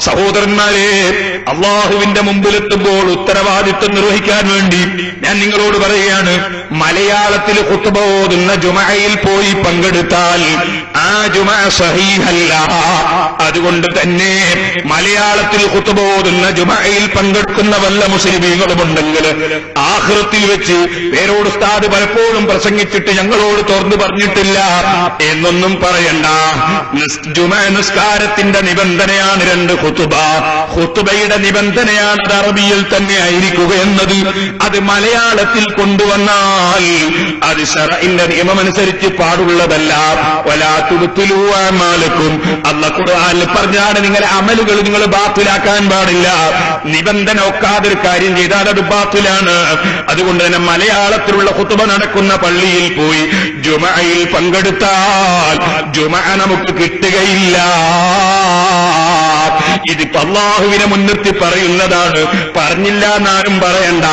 സഹോദരന്മാരെ, അള്ളാഹുവിന്റെ മുമ്പിലെത്തുമ്പോൾ ഉത്തരവാദിത്വം നിർവഹിക്കാൻ വേണ്ടി ഞാൻ നിങ്ങളോട് പറയുകയാണ്, മലയാളത്തിൽ ഖുത്ബ ഓതുന്ന ജുമഅയിൽ പോയി പങ്കെടുത്താൽ ആ ജുമഅ സഹീഹല്ല. അതുകൊണ്ട് തന്നെ മലയാളത്തിൽ ഖുത്ബ ഓതുന്ന ജുമഅയിൽ പങ്കെടുക്കുന്ന വല്ല മുസ്ലിമീങ്ങളുമുണ്ടെങ്കിൽ ആഖിറത്തിൽ വെച്ച് പേരോട് ഉസ്താദ് പലപ്പോഴും പ്രസംഗിച്ചിട്ട് ഞങ്ങളോട് തുറന്നു പറഞ്ഞിട്ടില്ല എന്നൊന്നും പറയണ്ട. ജുമഅ നിസ്കാരത്തിന്റെ നിബന്ധനയാണ് രണ്ട് ഖുത്ബ. ഖുത്ബയുടെ നിബന്ധനയാണ് അത് അറബിയിൽ തന്നെ ആയിരിക്കുക എന്നത്. അത് മലയാളത്തിൽ കൊണ്ടുവന്നാൽ അത് ശറഇന്റെ നിയമമനുസരിച്ച് പാടുള്ളതല്ല. വലാ തുബ്തിലൂ അഅമാലക്കും, അല്ലാഹു ഖുർആനിൽ പറഞ്ഞാണ് നിങ്ങളുടെ അമലുകൾ നിങ്ങൾ ബാത്തിലാക്കാൻ പാടില്ല. നിബന്ധന ഒക്കാതെ ഒരു കാര്യം ചെയ്താൽ അത് ബാത്തിലാണ്. അതുകൊണ്ട് തന്നെ മലയാളത്തിലുള്ള ഖുത്ബ നടക്കുന്ന പള്ളിയിൽ പോയി ജുമഅയിൽ പങ്കെടുത്താൽ ജുമഅ നമുക്ക് കിട്ടുകയില്ല. ഇതിപ്പോ അള്ളാഹുവിനെ മുൻനിർത്തി പറയുന്നതാണ്, പറഞ്ഞില്ല എന്നാരും പറയണ്ട.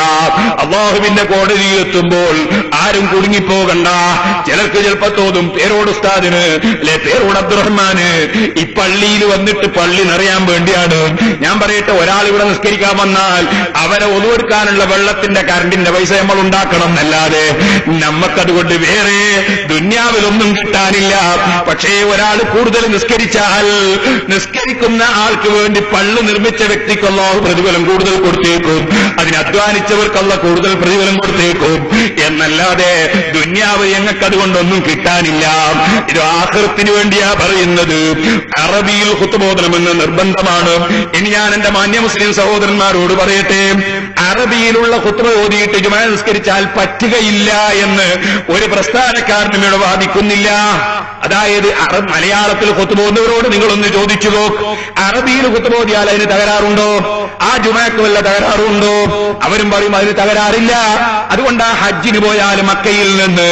അള്ളാഹുവിന്റെ കോടതിയിലെത്തുമ്പോൾ ആരും കുടുങ്ങിപ്പോകണ്ട. ചിലർക്ക് ചിലപ്പോ തോന്നും പേരോട് ഉസ്താദിന് അല്ലെ പേരോട് അബ്ദുറഹ്മാന് ഈ പള്ളിയിൽ വന്നിട്ട് പള്ളി നിറയാൻ വേണ്ടിയാണ്. ഞാൻ പറയട്ടെ, ഒരാൾ ഇവിടെ നിസ്കരിക്കാൻ വന്നാൽ അവരെ ഒതുവെടുക്കാനുള്ള വെള്ളത്തിന്റെ കറണ്ടിന്റെ പൈസ നമ്മൾ ഉണ്ടാക്കണം എന്നല്ലാതെ നമുക്കതുകൊണ്ട് വേറെ ദുന്യാവിലൊന്നും കിട്ടാനില്ല. പക്ഷേ ഒരാൾ കൂടുതൽ നിസ്കരിച്ചാൽ നിസ്കരിക്കുന്ന ആൾക്ക് വേണ്ടി പള്ളി നിർമ്മിച്ച വ്യക്തിക്ക് അല്ലാഹു പ്രതിഫലം കൂടുതൽ കൊടുത്തേക്കും, അതിന് അധ്വാനിച്ചവർക്ക് അല്ലാഹു കൂടുതൽ പ്രതിഫലം കൊടുത്തേക്കും എന്നല്ലാതെ ദുന്യാവ് ഞങ്ങൾക്ക് അതുകൊണ്ടൊന്നും കിട്ടാനില്ല. ഇത് ആഖിറത്തിന് വേണ്ടിയാ പറയുന്നത്. അറബിയിൽ ഖുത്ബ ഓതണമെന്ന് നിർബന്ധമാണ്. ഇനി ഞാൻ എന്റെ മാന്യ മുസ്ലിം സഹോദരന്മാരോട് പറയട്ടെ, അറബിയിലുള്ള ഖുത്ബ ഓതിയിട്ട് ജുമഅ നിസ്കരിച്ചാൽ പറ്റുകയില്ല എന്ന് ഒരു പ്രസ്ഥാനക്കാരനും ഇവിടെ വാദിക്കുന്നില്ല. അതായത് മലയാളത്തിൽ ഖുത്ബ ഓതുന്നവരോട് നിങ്ങളൊന്ന് ചോദിച്ചു നോക്ക്, അറബിയിൽ ഖുത്ബ ഓതിയാൽ അതിന് തകരാറുണ്ടോ? ആ ജുമഅക്ക് വല്ല തകരാറുണ്ടോ? അവരും പറയും അതിന് തകരാറില്ല. അതുകൊണ്ട് ആ ഹജ്ജിന് പോയാൽ മക്കയിൽ നിന്ന്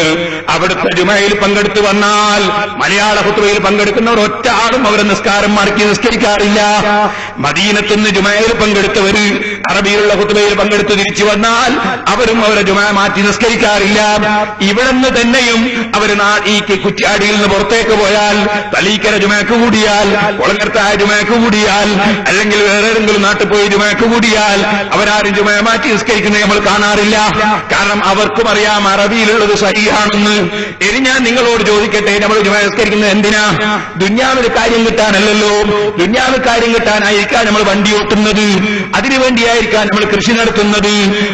അവിടുത്തെ ജുമഅയിൽ പങ്കെടുത്തു വന്നാൽ മലയാള ഖുത്ബയിൽ പങ്കെടുക്കുന്നവർ ഒറ്റ ആളും അവരെ നിസ്കാരം മടക്കി നിസ്കരിക്കാറില്ല. മദീനത്ത് നിന്ന് ജുമഅയിൽ പങ്കെടുത്തവർ അറബിയിലുള്ള ഖുത്ബയിൽ പങ്കെടുത്ത് തിരിച്ചു വന്നാൽ അവരും അവരെ ജുമഅ മാറ്റി നിസ്കരിക്കാറില്ല. ഇവിടുന്ന് തന്നെയും അവർ ഈ കുറ്റ്യാടിയിൽ നിന്ന് പുറത്തേക്ക് പോയാൽ, തലീക്കര ജുമഅക്ക് കൂടിയാൽ, കുളങ്ങരത്തായ ജുമഅക്ക് കൂടിയാൽ, അല്ലെങ്കിൽ വേറെ ഏതെങ്കിലും നാട്ടിൽ പോയി ജുമഅക്ക് കൂടിയാൽ അവരാരും ജുമഅ മാറ്റി നിസ്കരിക്കുന്നത് നമ്മൾ കാണാറില്ല. കാരണം അവർക്കും അറിയാം അറബിയിലുള്ളത് സഹീഹാണെന്ന്. ഇനി ഞാൻ നിങ്ങളോട് ചോദിക്കട്ടെ, നമ്മൾ ജുമഅ നിസ്കരിക്കുന്നത് എന്തിനാ? ദുന്യാവിൽ കാര്യം കിട്ടാനല്ലല്ലോ. ദുന്യാവിൽ കാര്യം കിട്ടാനായിരിക്കാം നമ്മൾ വണ്ടി ഓട്ടുന്നത്, അതിനുവേണ്ടിയായിരിക്കാം നമ്മൾ കൃഷി നടത്തുന്നത്,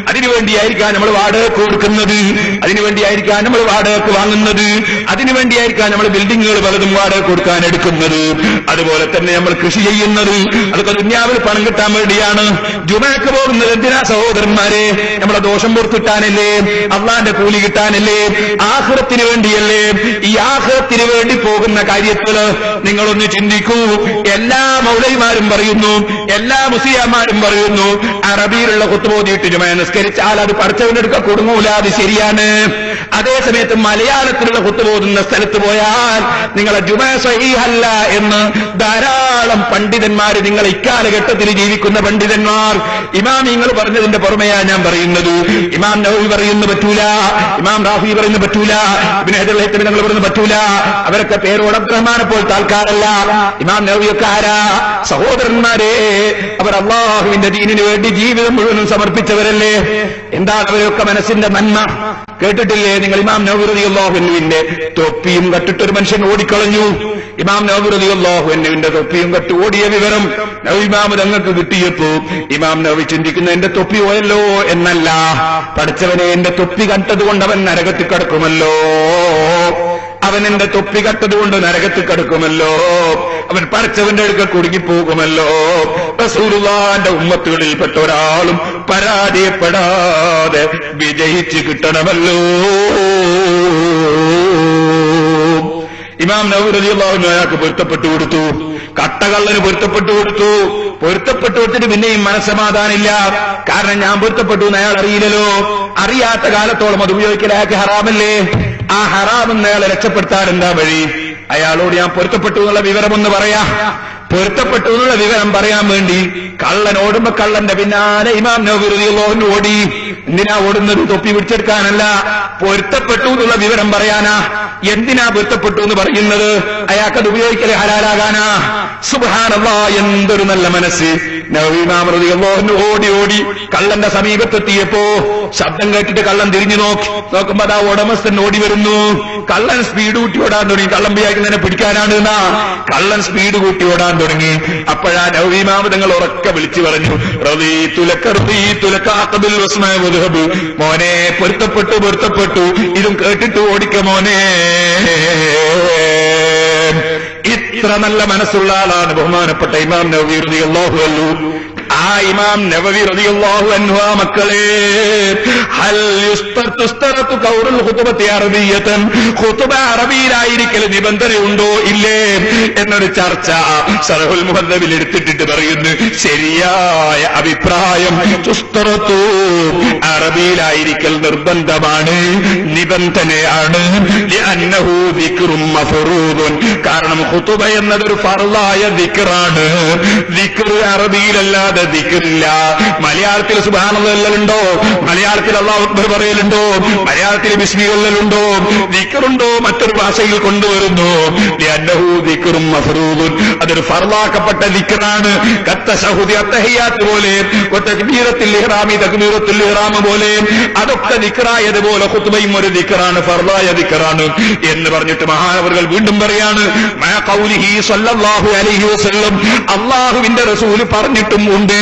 അതിനുവേണ്ടിയായിരിക്കാം നമ്മൾ വാടകയ്ക്ക് കൊടുക്കുന്നത്, അതിനുവേണ്ടിയായിരിക്കാം നമ്മൾ വാടകയ്ക്ക് വാങ്ങുന്നത്, അതിനുവേണ്ടിയായിരിക്കാം നമ്മൾ ബിൽഡിങ്ങുകൾ പലതും വാടകയ്ക്ക് കൊടുക്കാൻ എടുക്കുന്നത്. അതുപോലെ തന്നെ നമ്മൾ കൃഷി ചെയ്യുന്നത് അതൊക്കെ ദുന്യാവിൽ പണം കിട്ടാൻ വേണ്ടിയാണ്. ജുമഅക്ക് പോകുന്നത് എന്തിനാ സഹോദരന്മാരെ? നമ്മളെ ദോഷം പുറത്തിട്ടാനല്ലേ? അള്ളാന്റെ കൂലി കിട്ടാനല്ലേ? ആഖിറത്തിന് വേണ്ടിയല്ലേ? ഈ ആഖിറത്തിന് വേണ്ടി പോകുന്ന കാര്യത്തിൽ നിങ്ങളൊന്ന് ചിന്തിക്കൂ. എല്ലാ മൗലവിമാരും പറയുന്നു, എല്ലാ മുസ്ലിയാമാരും പറയുന്നു, അറബിയിലുള്ള ഖുത്ബ ഓതിയിട്ട് ജുമഅ നിസ്കരിച്ചാൽ അത് പടച്ചവനെടുക്ക കൊടുങ്ങൂല, അത് ശരിയാണ്. അതേസമയത്ത് മലയാളത്തിലുള്ള ഖുത്ബ ഓതുന്ന സ്ഥലത്ത് പോയാൽ നിങ്ങളെ ജുമഅ സഹീഹല്ല എന്ന് ധാരാളം പണ്ഡിതന്മാർ, നിങ്ങൾ ഇക്കാലഘട്ടത്തിൽ ജീവിക്കുന്ന പണ്ഡിതന്മാർ, ഇമാമിങ്ങൾ പറഞ്ഞതിന്റെ പുറമെയാ ഞാൻ പറയുന്നത്. ഇമാം നവവി പറയുന്നു പറ്റൂല, ഇമാം റാഫി പറയുന്നു പറ്റൂല, ഇബ്നു ഹജർ ഹൈതമി തങ്ങൾ പറയുന്നു പറ്റൂല. അവരൊക്കെ പേരോട് അബ്ദുറഹ്മാനെ പോലത്തെ ആൾക്കാരല്ല. ഇമാം നവവിയൊക്കെ ആരാ? സഹോദരന്മാരെ, അവർ അള്ളാഹുവിന്റെ ദീനിന് വേണ്ടി ജീവിതം മുഴുവനും സമർപ്പിച്ചവരല്ലേ? എന്താണ് അവരൊക്കെ മനസ്സിന്റെ നന്മ? കേട്ടിട്ടില്ലേ നിങ്ങൾ? ഇമാം നവവി റളിയല്ലാഹു അൻഹുവിന്റെ തൊപ്പിയും കട്ടിട്ടൊരു മനുഷ്യൻ ഓടിക്കളഞ്ഞു. ഇമാം നവവി റളിയല്ലാഹു അൻഹുവിന്റെ തൊപ്പിയും കട്ട് ഓടിയ വിവരം നവവി ഇമാം തങ്ങൾക്ക് കിട്ടിയപ്പോ ഇമാം നവവി ചിന്തിക്കുന്ന എന്റെ തൊപ്പി പോയല്ലോ എന്നല്ല, പഠിച്ചവനെ എന്റെ തൊപ്പി കണ്ടതുകൊണ്ട് അവൻ നരകത്തിൽ കിടക്കുമല്ലോ, അവൻ എന്റെ തൊപ്പി കട്ടതുകൊണ്ട് നരകത്തിൽ കിടക്കുമല്ലോ, അവൻ പഠിച്ചവന്റെ അടുക്കൽ കുടുങ്ങിപ്പോകുമല്ലോ. റസൂലുള്ളാഹിന്റെ ഉമ്മത്തുകളിൽപ്പെട്ട ഒരാളും പരാജയപ്പെടാതെ വിജയിച്ച് കിട്ടണമല്ലോ. ഇമാം നവവി റളിയല്ലാഹു അൻഹു അയാൾക്ക് പൊരുത്തപ്പെട്ടു കൊടുത്തു, കട്ടകള്ളന് പൊരുത്തപ്പെട്ടു കൊടുത്തു. പൊരുത്തപ്പെട്ടു കൊടുത്തിട്ട് പിന്നെയും മനസ്സമാധാനില്ല. കാരണം ഞാൻ പൊരുത്തപ്പെട്ടു എന്ന് അയാൾ അറിയില്ലല്ലോ. അറിയാത്ത കാലത്തോളം അത് ഉപയോഗിക്കൽ അയാൾക്ക് ഹറാമല്ലേ? ആ ഹറാമെന്ന് അയാളെ രക്ഷപ്പെടുത്താൻ എന്താ വഴി? അയാളോട് ഞാൻ പൊരുത്തപ്പെട്ടു എന്നുള്ള വിവരമൊന്ന് പറയാ. പൊരുത്തപ്പെട്ടു എന്നുള്ള വിവരം പറയാൻ വേണ്ടി കള്ളൻ ഓടുമ്പോ കള്ളന്റെ പിന്നാലെ ഇമാം നവവി റളിയല്ലാഹു അൻഹു ഓടി. എന്തിനാ ഓടുന്നത്? തൊപ്പി പിടിച്ചെടുക്കാനല്ല, പൊരുത്തപ്പെട്ടു എന്നുള്ള വിവരം പറയാനാ. എന്തിനാ പൊരുത്തപ്പെട്ടു എന്ന് പറയുന്നത്? അയാൾക്കത് ഉപയോഗിക്കൽ ഹലാലാകാനാ. സുബ്ഹാനല്ലാഹ്, എന്തൊരു നല്ല മനസ്സ്. നബവി ഇമാം റളിയല്ലാഹു അൻഹു ഓടി ഓടി കള്ളന്റെ സമീപത്തെത്തിയപ്പോ ശബ്ദം കേട്ടിട്ട് കള്ളൻ തിരിഞ്ഞു നോക്കുമ്പോ അതാ ഉടമസ്ഥൻ ഓടി വരുന്നു. കള്ളൻ സ്പീഡ് കൂട്ടി ഓടാൻ തുടങ്ങി. കള്ളൻ വിചാരിക്കുന്നതിനെ പിടിക്കാനാണ് എന്നാ. കള്ളൻ സ്പീഡ് കൂട്ടി ഓടാൻ തുടങ്ങി. അപ്പോഴാ നബവി ഇമാം തങ്ങൾ ഉറക്കെ വിളിച്ചു പറഞ്ഞു, റളീതു ലക അഖബിൽ വസ്മാ വദ്ഹബ്. മോനെ, പൊരുത്തപ്പെട്ടു, ഇതും കേട്ടിട്ട് ഓടിക്ക മോനെ. ഇത്ര നല്ല മനസ്സുള്ള ആളാണ് ബഹുമാനപ്പെട്ട ഇമാം നവവി റളിയല്ലാഹു അൻഹു. ആ ഇമാം നവവി റളിയല്ലാഹു അൻഹു മക്കളെ, ഹൽ യുസ്തറതു ഖൗറുൽ ഖുതുബത്തി അറബിയ്യതൻ, ഖുതുബ അറബിയിലായിരിക്കൽ നിബന്ധനയുണ്ടോ ഇല്ലേ എന്നൊരു ചർച്ച ശറഹുൽ മുഹദ്ദബിൽ എടുത്തിട്ട് പറയുന്നു, ശരിയായ അഭിപ്രായം തുസ്തറതു, അറബിയിലായിരിക്കൽ നിർബന്ധമാണ്, നിബന്ധനയാണ്. ലിഅന്നഹു ദിക്റും മഫ്റൂദുൻ, കാരണം ഖുതുബ എന്നതൊരു ഫർളായ ദിക്റാണ്. ദിക്ർ അറബിയിലല്ലാതെ ദിക്റില്ല. മലയാളത്തിൽ സുബ്ഹാനല്ലാഹ്, മലയാളത്തിൽ അല്ലാഹു അക്ബർ പറയലുണ്ടോ? മലയാളത്തിൽ ബിസ്മില്ലല്ലോ? ദിക്റുണ്ടോ? മറ്റൊരു ഭാഷയിൽ കൊണ്ടുവരുന്നു. ലിഅന്നഹു ദിക്റും മഫ്റൂദുൻ, അതൊരു ഫർളാക്കപ്പെട്ട ദിക്റാണ്. കത്തശഹുദി അത്തഹിയാത്ത് പോലെ, തക്ബീറത്തുൽ ഇഹ്റാമി തക്ബീറത്തുൽ ഇഹ്റാം പോലെ അതൊക്കെ ദിക്റായതുപോലെ ഖുതുബയും ഒരു ദിക്റാണ്, ഫർളായ ദിക്റാണ് എന്ന് പറഞ്ഞിട്ട് മഹാനവറുകൾ വീണ്ടും പറയാണ്, മാ ഖൗലിഹി സ്വല്ലല്ലാഹു അലൈഹി വസല്ലം, അല്ലാഹുവിന്റെ റസൂൽ പറഞ്ഞിട്ടും ഉണ്ട്.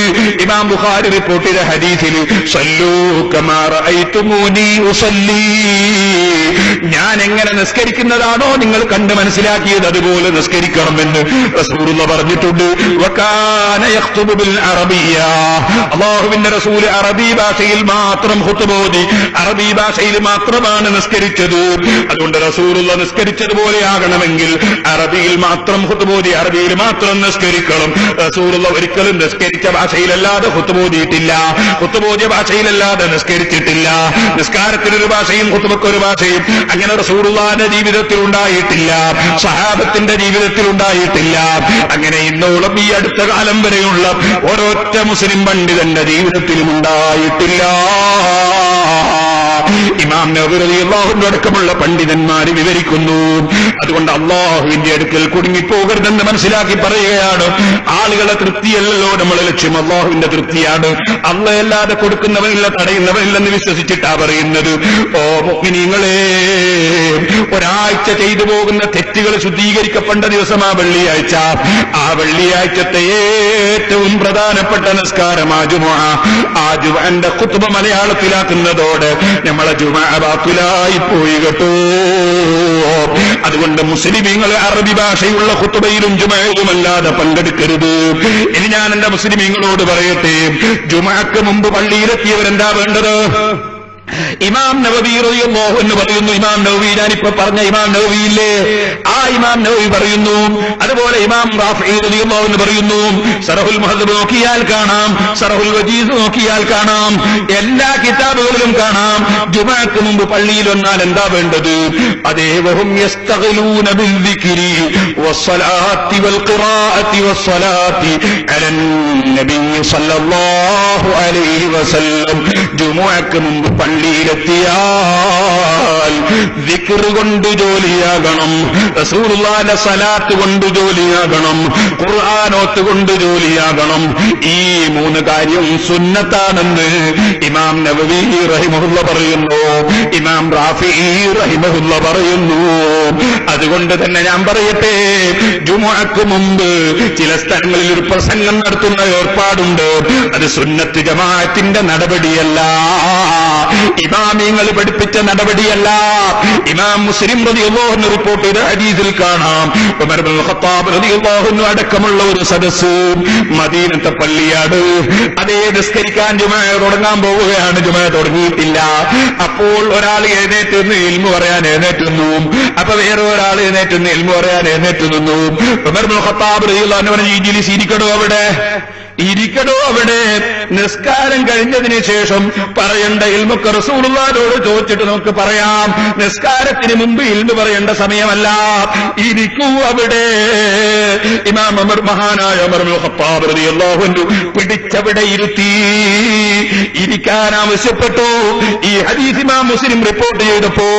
ഇമാം ബുഖാരി റിപ്പോർട്ട് ചെയ്ത ഹദീസിൽ, സല്ലൂ കമാ റഅയ്തുമൂനി ഉസല്ലി, ഞാൻ എങ്ങനെ നിസ്കരിക്കുന്നതാണോ നിങ്ങൾ കണ്ട് മനസ്സിലാക്കിയത് അതുപോലെ നിസ്കരിക്കണമെന്ന് റസൂലുള്ളാഹി പറഞ്ഞിട്ടുണ്ട്. വകാന യഖ്തുബു ബിൽ അറബിയ്യ, അല്ലാഹുവിന്റെ റസൂൽ അറബി ഭാഷയിൽ മാത്രം ഖുതുബ ഓതി, അറബി ഭാഷയിൽ മാത്രമാണ് നിസ്കരിച്ചത്. അതുകൊണ്ട് റസൂലുള്ളാഹി നിസ്കരിച്ചതുപോലെ ആകണമെങ്കിൽ അറബിയിൽ മാത്രം ഖുതുബ ഓതി, അറബിയിൽ മാത്രം നിസ്കരിക്കണം. റസൂലുള്ളാഹി ഒരിക്കലും നിസ്കരിച്ച ഭാഷയിലല്ലാതെ ഖുതുബ ഓതിയിട്ടില്ല, ഖുതുബ ഓതിയ ഭാഷയിലല്ലാതെ നിസ്കരിച്ചിട്ടില്ല. നിസ്കാരത്തിനൊരു ഭാഷയും ഖുതുബക്കൊരു ഭാഷയും അങ്ങനെ റസൂലുള്ളാഹിന്റെ ജീവിതത്തിൽ ഉണ്ടായിട്ടില്ല, സഹാബത്തിന്റെ ജീവിതത്തിൽ ഉണ്ടായിട്ടില്ല. അങ്ങനെ ഇന്നോളം ഈ അടുത്ത കാലം വരെയുള്ള ഒരൊറ്റ മുസ്ലിം പണ്ഡിതന്റെ ജീവിതത്തിലും ഉണ്ടായിട്ടില്ല. ഇമാം നവവി റളിയല്ലാഹു അൻഹു അടക്കമുള്ള പണ്ഡിതന്മാർ വിവരിക്കുന്നു. അതുകൊണ്ട് അല്ലാഹുവിന്റെ അടുക്കൽ കുടുങ്ങിപ്പോകരുതെന്ന് മനസ്സിലാക്കി പറയുകയാണ്. ആളുകളെ തൃപ്തിയല്ലല്ലോ നമ്മളെ ലക്ഷ്യം, അല്ലാഹുവിന്റെ തൃപ്തിയാണ്. അല്ലാഹുവല്ലാതെ കൊടുക്കുന്നവനില്ല, തടയുന്നവനില്ലെന്ന് വിശ്വസിച്ചിട്ടാ പറയുന്നത്. ഓ മുഅ്മിനീങ്ങളെ, ഒരാഴ്ച ചെയ്തു പോകുന്ന തെറ്റുകൾ ശുദ്ധീകരിക്കപ്പെട്ട ദിവസമാ വെള്ളിയാഴ്ച. ആ വെള്ളിയാഴ്ചത്തെ ഏറ്റവും പ്രധാനപ്പെട്ട നിസ്കാരം ആ ജുമുഅ. ആ ജുമുഅന്റെ ഖുതുബ മലയാളത്തിലാക്കുന്നതോടെ നമ്മളെ ജുമുഅ ബാത്തിലായി പോയി കേട്ടോ. അതുകൊണ്ട് മുസ്ലിമീങ്ങളെ അറബി ഭാഷയുള്ള ഖുതുബയിലും ജുമുഅയിലുമല്ലാതെ പങ്കെടുക്കരുത്. ഇനി ഞാൻ എന്റെ മുസ്ലിമീങ്ങളോട് പറയട്ടെ, ജുമുഅക്ക് മുമ്പ് പള്ളിയിലെത്തിയവരെന്താ വേണ്ടത്? ഇമാം നവവി റളിയല്ലാഹു അൻഹു പറയുന്നു, ഇമാം നവവി, ഞാനിപ്പോ പറഞ്ഞ ഇമാം നവവിയില്ലേ, ആ ഇമാം നവവി പറയുന്നു. അതുപോലെ ഇമാം റാഫിഈ റളിയല്ലാഹു അൻഹു പറയുന്നു. ശറഹുൽ മുഹദ്ദബ് നോക്കിയാൽ കാണാം, ശറഹുൽ വജീസ് നോക്കിയാൽ കാണാം, എല്ലാ കിതാബുകളിലും കാണാം. ജുമുഅക്ക് മുമ്പ് പള്ളിയിൽ വന്നാൽ എന്താ വേണ്ടത്? അതേ, വഹും യസ്തഗ്ലൂന ബിൽദിക്രി വസ്സലാത്തി വൽഖിറാഅത്തി വസ്സലാത്തി അലൻ നബി സല്ലല്ലാഹു അലൈഹി വസല്ലം. ജുമുഅക്ക് മുമ്പ് പള്ളിയിലെത്തിയാൽ ദിക്ർ കൊണ്ട് ജോലിയാകണം, റസൂലുള്ളാഹിന്റെ സലാത്ത് കൊണ്ട് ജോലിയാകണം, ഖുർആനോത്ത് കൊണ്ട് ജോലിയാകണം. ഈ മൂന്ന് കാര്യം സുന്നത്താണെന്ന് ഇമാം നവവി റഹിമഹുല്ലാഹ് പറയുന്നു, ഇമാം റാഫിഈ റഹിമഹുല്ലാഹ് പറയുന്നു. അതുകൊണ്ട് തന്നെ ഞാൻ പറയട്ടെ, ജുമുഅക്ക് മുമ്പ് ചില സ്ഥലങ്ങളിൽ ഒരു പ്രസംഗം നടത്തുന്ന ഏർപ്പാടുണ്ട്. അത് സുന്നത്ത് ജമാഅത്തിന്റെ നടപടിയല്ല, ഇമാമിങ്ങൾ പഠിപ്പിച്ച നടപടിയല്ല. ഇമാം മുസ്ലിം റളിയല്ലാഹു അൻഹു റിപ്പോർട്ട് ചെയ്ത ഹദീസിൽ കാണാം, ഉമർ ഇബ്നുൽ ഖത്താബ് റളിയല്ലാഹു അൻഹു അടക്കമുള്ള ഒരു സദസ്സ് മദീനത്തെ പള്ളിയാണ്. അതേ, നിസ്കരിക്കാൻ ജുമുഅ തുടങ്ങാൻ പോവുകയാണ്, ജുമുഅ തുടങ്ങിയിട്ടില്ല. അപ്പോൾ ഒരാൾ എഴുന്നേറ്റ് നിന്ന് ഇൽമു പറയാൻ എഴുന്നേറ്റ് നിന്നു. അപ്പൊ വേറെ ഒരാൾ എഴുന്നേറ്റ് നിന്ന് ഇൽമു പറയാൻ എഴുന്നേറ്റ് നിന്നു. ഉമർ ഇബ്നുൽ ഖത്താബ് റളിയല്ലാഹു അൻഹു പറഞ്ഞു, ഇജ്ലിസ്, ഇരിക്കണോ അവിടെ? ഇരിക്കടോ അവിടെ. നിസ്കാരം കഴിഞ്ഞതിന് ശേഷം പറയേണ്ട ഇൽമൊക്കെ റസൂലുള്ളാഹിയോട് ചോദിച്ചിട്ട് നമുക്ക് പറയാം. നിസ്കാരത്തിന് മുമ്പ് ഇൽമ് പറയേണ്ട സമയമല്ല. ഇരിക്കൂ അവിടെ. ഇമാം മഹാനായ ഉമർ ഇബ്നുൽ ഖത്താബ് റളിയല്ലാഹു അൻഹു പിടിച്ചവിടെ ഇരുത്തി ഇരിക്കാൻ ആവശ്യപ്പെട്ടു. ഈ ഹദീസ് ഇമാം മുസ്ലിം റിപ്പോർട്ട് ചെയ്തപ്പോ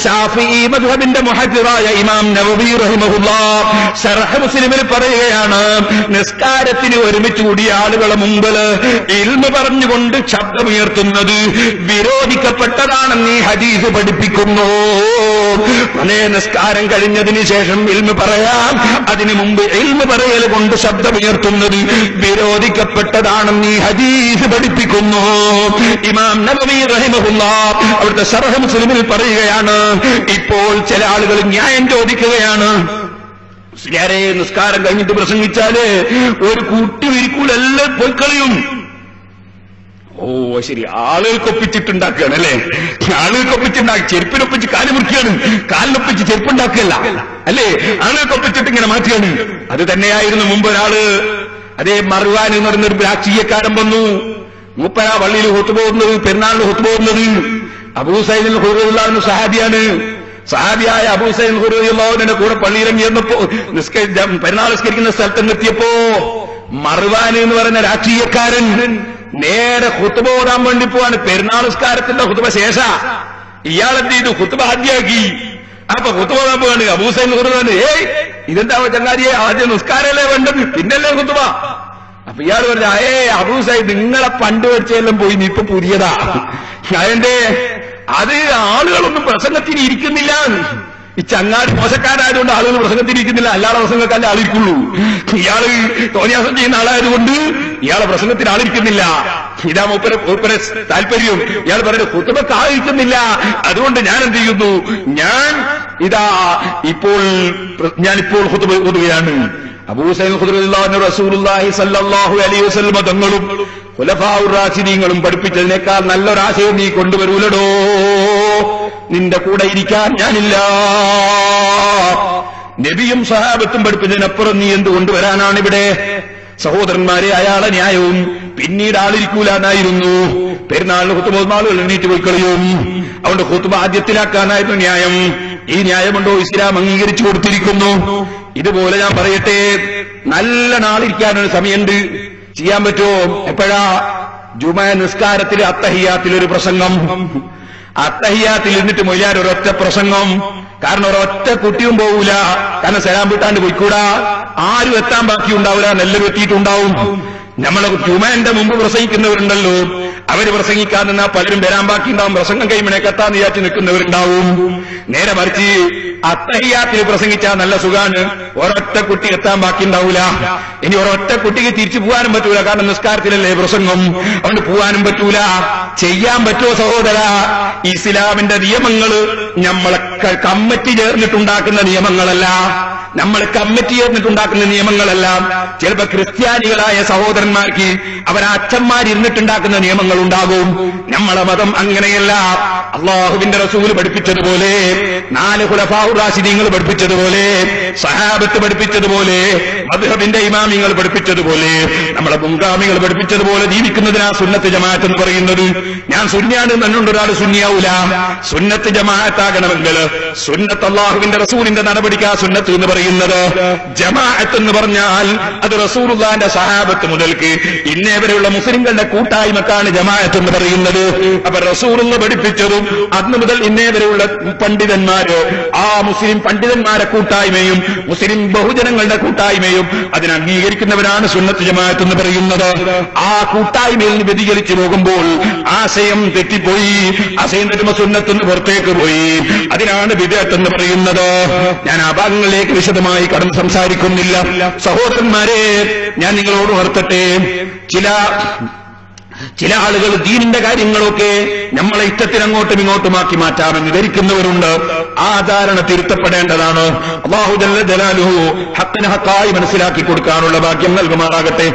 ശാഫിഈ മദ്ഹബിന്റെ മുഹദ്ദിറായ ഇമാം നവവി റഹിമഹുല്ലാഹ് ശർഹ് മുസ്ലിമിൽ പറയുകയാണ്, നിസ്കാരത്തിന് ഒരുമിച്ച് കൂടിയ ആളുകളെ മുമ്പിൽ ഇൽമ് പറഞ്ഞുകൊണ്ട് ശബ്ദമുയർത്തുന്നത് വിരോധിക്കപ്പെട്ടതാണെന്ന് ഈ ഹദീസ് പഠിപ്പിക്കുന്നു. അതേ നിസ്കാരം കഴിഞ്ഞതിന് ശേഷം ഇൽമ് പറയാം, അതിനു മുമ്പ് ഇൽമ് പറയൽ കൊണ്ട് ശബ്ദമുയർത്തുന്നത് വിരോധിക്കപ്പെട്ടതാണെന്ന് ഈ ഹദീസ് പഠിപ്പിക്കുന്നു. ഇമാം നവവി റഹിമഹുല്ലാഹ് അവിടുത്തെ ശർഹ് മുസ്ലിമിൽ പറയുകയാണ്, ഇപ്പോൾ ചില ആളുകൾ ന്യായം ചോദിക്കുകയാണ്, മുസ്ലിയാരെ നിസ്കാരം കഴിഞ്ഞിട്ട് പ്രസംഗിച്ചാല് ഒരു കൂട്ടി വിരിക്കൂലെല്ലാം പോയി കളയും. ഓ ശരി, ആളുകൾക്കൊപ്പിച്ചിട്ടുണ്ടാക്കുകയാണ് അല്ലേ? ആളുകൾക്കൊപ്പിച്ചുണ്ടാക്കി ചെരുപ്പിനൊപ്പിച്ച് കാല് മുറിക്കുകയാണ്, കാലിനൊപ്പിച്ച് ചെരുപ്പുണ്ടാക്കുകയല്ല അല്ലേ? ആളുകൾക്കൊപ്പിച്ചിട്ട് ഇങ്ങനെ മാറ്റുകയാണ്. അത് തന്നെയായിരുന്നു മുമ്പ് ഒരാള്, അതേ മർവാൻ എന്ന് പറയുന്നൊരു രാഷ്ട്രീയക്കാരൻ വന്നു. മൂപ്പരാ പള്ളിയിൽ ഹുത്ബ പെരുന്നാളിന് ഹുത്ബ പോകുന്നത്. അബൂ സഈദ് ഖുറൈളി എന്ന സഹാബിയാണ്. സഹാബിയായ അബൂ സഈദ് ഖുറൈളിയുടെ കൂടെ പള്ളിയിറങ്ങിയെന്നപ്പോ പെരുന്നാൾ നിസ്കരിക്കുന്ന സ്ഥലത്ത് എത്തിയപ്പോ മർവാൻ എന്ന് പറയുന്ന രാഷ്ട്രീയക്കാരൻ നേരെ ഖുത്ബ ഓതാൻ വേണ്ടി പോവാണ്. പെരുന്നാൾ നിസ്കാരത്തിന്റെ ഖുത്ബ ശേഷ ഇയാളെന്ത് ചെയ്തു? ഖുത്ബ ആദ്യമാക്കി. അപ്പൊ ഖുത്ബ ഓതാൻ പോവാണ്. അബൂ സഈദ് ഖുറൈളി ഇതെന്താ ചങ്ങാതിയെ, ആദ്യം നിസ്കാരല്ലേ വേണ്ടത്, പിന്നല്ലേ ഖുത്ബ? അപ്പൊ ഇയാൾ പറഞ്ഞ, അബൂ സഈദ് നിങ്ങളെ പണ്ട് പഠിച്ചെല്ലാം പോയി, നീ ഇപ്പൊ പുതിയതാ. അതിന്റെ അത് ആളുകളൊന്നും പ്രസംഗത്തിന് ഇരിക്കുന്നില്ല. ഈ ചങ്ങാതി മോശക്കാരായതുകൊണ്ട് ആളുകൾ പ്രസംഗത്തിന് ഇരിക്കുന്നില്ല, അല്ലാതെ പ്രസംഗക്കാരൻ്റെ ആളിരിക്കുള്ളൂ. ഇയാള് തോന്നിയാസം ചെയ്യുന്ന ആളായതുകൊണ്ട് ഇയാളെ പ്രസംഗത്തിന് ആളിരിക്കുന്നില്ല. ഇതാ മൂപ്പരെ താല്പര്യം. ഇയാൾ പറയുന്നത് ഖുത്ബക്ക് ആളിരിക്കുന്നില്ല, അതുകൊണ്ട് ഞാൻ എന്ത് ചെയ്യുന്നു, ഞാനിപ്പോൾ ഖുത്ബ ഓതുകയാണ്. അബൂ സഈദ് ഖുദരിയല്ലാഹു അൻഹു റസൂലുള്ളാഹി സ്വല്ലല്ലാഹു അലൈഹി വസല്ലം തങ്ങളും ഖുലഫാഉർ റാഷിദീങ്ങളും പഠിപ്പിച്ചതിനേക്കാൾ നല്ലൊരാശയം നീ കൊണ്ടുവരൂലടോ, നിന്റെ കൂടെ ഇരിക്കാൻ ഞാനില്ല. നബിയും സഹാബത്തും പഠിപ്പിച്ചതിനപ്പുറം നീ എന്ത് കൊണ്ടുവരാനാണ് ഇവിടെ? സഹോദരന്മാരെ, അയാളെ ന്യായവും പിന്നീട് ആളിരിക്കൂല എന്നായിരുന്നു. പെരുന്നാളിന് ഖുത്ബ ആളുകൾ എണീറ്റ് പോയി കളയും. അതുകൊണ്ട് ഖുത്ബ ആദ്യത്തിലാക്കാനായിരുന്നു ന്യായം. ഈ ന്യായമുണ്ടോ? ഇസ്ലാം അംഗീകരിച്ചു കൊടുത്തിരിക്കുന്നു. ഇതുപോലെ ഞാൻ പറയട്ടെ, നല്ല നാളിരിക്കാനൊരു സമയമുണ്ട്, ചെയ്യാൻ പറ്റുമോ? എപ്പോഴാ? ജുമാ നിസ്കാരത്തിൽ അത്തഹിയാത്തിലൊരു പ്രസംഗം, അത്തഹിയാത്തിൽ ഇരുന്നിട്ട് മൊയ്യാൻ ഒരൊറ്റ പ്രസംഗം. കാരണം ഒരൊറ്റ കുട്ടിയും പോകൂല, കാരണം സലാം വിട്ടാണ്ട് പോയിക്കൂടാ. ആരും എത്താൻ ബാക്കിയുണ്ടാവില്ല, നെല്ലം എത്തിയിട്ടുണ്ടാവും. നമ്മളെ ജുമാന്റെ മുമ്പ് പ്രസംഗിക്കുന്നവരുണ്ടല്ലോ, അവര് പ്രസംഗിക്കാൻ നിന്നാ പലരും വരാൻ ബാക്കിയുണ്ടാവും, പ്രസംഗം കഴിയുമ്പോഴേക്ക് എത്താന്ന് വിചാരിച്ച് നിൽക്കുന്നവരുണ്ടാവും. നേരെ മറിച്ച് അത്തഹിയാത്തിൽ പ്രസംഗിച്ചാൽ നല്ല സുഖാണ്, ഒരൊറ്റ കുട്ടി എത്താൻ ബാക്കിയുണ്ടാവൂല. ഇനി ഒരൊറ്റ കുട്ടിക്ക് തിരിച്ചു പോകാനും പറ്റൂല, കാരണം നിസ്കാരത്തിലല്ലേ പ്രസംഗം, അതുകൊണ്ട് പോകാനും പറ്റൂല. ചെയ്യാൻ പറ്റുമോ സഹോദര? ഇസ്ലാമിന്റെ നിയമങ്ങൾ നമ്മളെ കമ്മിറ്റി ചേർന്നിട്ടുണ്ടാക്കുന്ന നിയമങ്ങളല്ല, നമ്മൾ കമ്മിറ്റി ചേർന്നിട്ടുണ്ടാക്കുന്ന നിയമങ്ങളല്ല. ചിലപ്പോ ക്രിസ്ത്യാനികളായ സഹോദരന്മാർക്ക് അവരച്ഛന്മാരിരുന്നിട്ടുണ്ടാക്കുന്ന നിയമങ്ങൾ ഉണ്ടാകും. നമ്മളെ മതം അങ്ങനെയല്ല. അള്ളാഹുവിന്റെ റസൂല് പഠിപ്പിച്ചതുപോലെ, 4 ഖുലഫാഉർ റാഷിദീങ്ങൾ പഠിപ്പിച്ചതുപോലെ, സഹാബത്ത് പഠിപ്പിച്ചതുപോലെ, മദ്ഹബിന്റെ ഇമാമിങ്ങൾ പഠിപ്പിച്ചതുപോലെ, നമ്മളെ മുൻഗാമികൾ പഠിപ്പിച്ചതുപോലെ ജീവിക്കുന്നതിനാ സുന്നത്ത് ജമാഅത്ത് എന്ന് പറയുന്നത്. ഞാൻ സുന്നിയാണ് എന്നുകൊണ്ട് ഒരാൾ സുന്നിയാവൂല. സുന്നത്ത് ജമാഅത്താകണമെങ്കിൽ സുന്നത്ത് അള്ളാഹുവിന്റെ റസൂലിന്റെ നടപടിക്കാ സുന്നത്ത് എന്ന് പറയുന്നത്. ജമാഅത്ത് എന്ന് പറഞ്ഞാൽ അത് റസൂലുള്ളാഹിന്റെ സഹാബത്ത് മുതൽക്ക് ഇന്നേ വരെയുള്ള മുസ്ലിങ്ങളുടെ കൂട്ടായ്മക്കാണ് ജമാഅത്ത് എന്ന് പറയുന്നത്. അപ്പൊ റസൂലുള്ള പഠിപ്പിച്ചതും അന്ന് മുതൽ ഇന്നേ വരെയുള്ള പണ്ഡിതന്മാര്, ആ മുസ്ലിം പണ്ഡിതന്മാരെ കൂട്ടായ്മയും മുസ്ലിം ബഹുജനങ്ങളുടെ കൂട്ടായ്മയും അതിനെ അംഗീകരിക്കുന്നവരാണ് സുന്നത്ത് ജമാഅത്ത് എന്ന് പറയുന്നത്. ആ കൂട്ടായ്മയിൽ നിന്ന് വ്യതിചലിച്ചു പോകുമ്പോൾ ആശയം തെറ്റിപ്പോയി, ആശയം തെറ്റുമ്പോൾ സുന്നത്തിന് പുറത്തേക്ക് പോയി. അതിനാണ് ബിദ്അത്ത് എന്ന് പറയുന്നത്. ഞാൻ ആ ഭാഗങ്ങളിലേക്ക് വിശദമായി കടന്ന് സംസാരിക്കുന്നില്ല. സഹോദരന്മാരെ, ഞാൻ നിങ്ങളോട് ഉണർത്തട്ടെ, ചില ആളുകൾ ദീനിന്റെ കാര്യങ്ങളൊക്കെ നമ്മളെ ഇഷ്ടത്തിന് അങ്ങോട്ടും ഇങ്ങോട്ടുമാക്കി മാറ്റാമെന്ന് ധരിക്കുന്നവരുണ്ട്. ആ ധാരണ തിരുത്തപ്പെടേണ്ടതാണ്. അല്ലാഹു ജല്ല ജലാലുഹു ഹഖിനെ ഹഖായി മനസ്സിലാക്കി കൊടുക്കാനുള്ള ഭാഗ്യം നൽകുമാറാകട്ടെ.